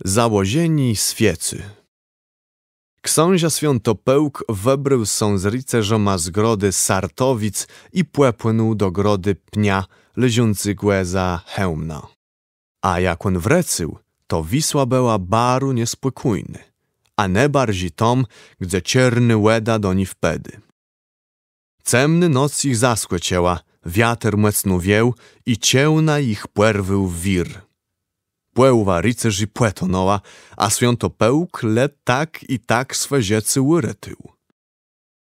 Załozieni swiecy. Ksąża Świętopełk webrył są z rycerzoma z grody Sartowic i płepłynął do grody Pnia, leżącego za Chełmna. A jak on wrecył, to Wisła była baru niespokojny, a ne bardziej tom, gdzie czerny łeda do ni wpedy. Cemny noc ich zaskłeciała, wiatr mocno wieł i ciełna ich płerwył w wir. Płełwa rycerz i płetonoła, a Świętopełk let tak i tak swe rzeczy urytył.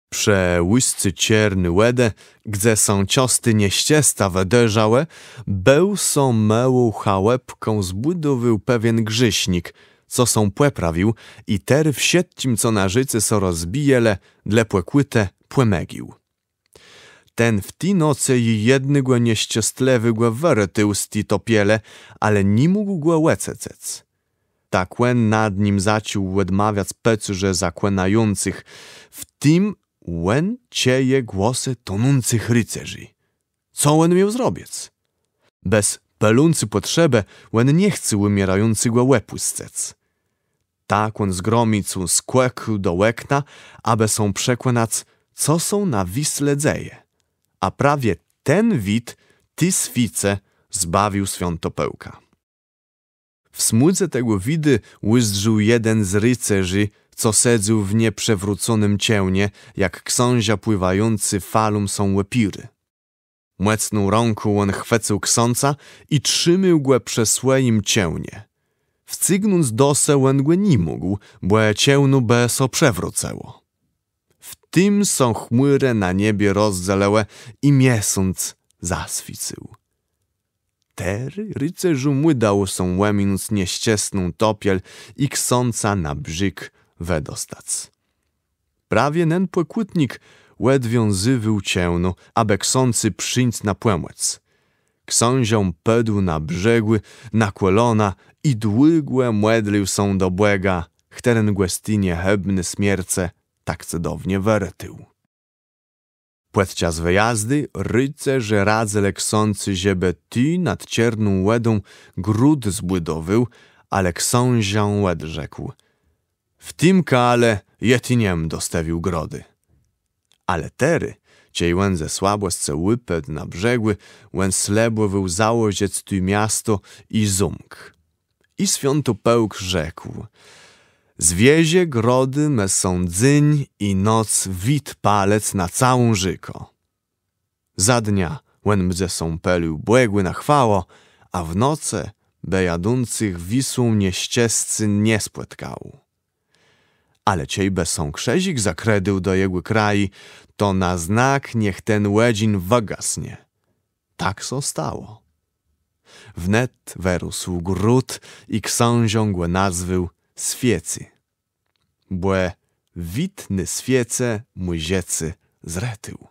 Przełyscy czerny łede, gdzie są ciosty nieściesta wederzałe, był są małą chałepką zbudowył pewien grzyśnik, co są płeprawił i ter wsiedcim, co na życy so rozbijele, dla płekłyte płemegił. Ten w tej nocy i jedny go nieściestlewy go wyrytył z ti topiele, ale nie mógł go łececec. Tak łen nad nim zaciął łedmawiać pecyże zakłęnających, w tym łen cieje głosy tonących rycerzy. Co łen miał zrobiec? Bez peluncy potrzebę łen nie chce umierający go łepu scec. Tak on zgromicą skłekł do łekna, aby są przekłanac, co są na Wisle dzieje. A prawie ten wid, ty swice, zbawił Świętopełka. W smudze tego widy ujrzał jeden z rycerzy, co sedził w nieprzewróconym ciełnie, jak książa pływający falą są łypiry. Mocną rąką on chwycił ksąca i trzymał go przez swoim ciełnie. Wcygnąc dosę on go nie mógł, bo ciełnu by so przewrócęło. W tym są chmury na niebie rozzelełe i miesiąc zaswicył. Tery rycerzu mydał są łemiąc nieściesną topiel i ksąca na brzyk wedostac. Prawie nen płekutnik ledwią zywył ciemno, aby ksący przyńc na płemłec. Ksązią pedł na brzegły, na kolona i długłe młedlił są do błega, chteren głestinie hebny smierce tak cudownie wyrytył. Podczas wyjazdy rycerze radzele ksący, żeby ty nad czerną łedą gród zbudowył, ale ksązią łed rzekł. W tym kale jetiniem dostawił grody. Ale tery, ciej łen ze słabosce łyped na brzegły, łen slebowył załožiec tu miasto i zumk. I Świętopełk rzekł. Zwiezie grody me są dzyń i noc wid palec na całą żyko. Za dnia łen mdze są pelił błegły na chwało, a w noce bejadących Wisłą nieściescy nie spłetkał. Ale ciejbe są krzezik zakredył do jego kraju, to na znak niech ten łedzin wygasnie. Tak so stało. Wnet wyrósł gród i ksązią go nazwył Swiecy. Błe witny świece mój ziecy zretył.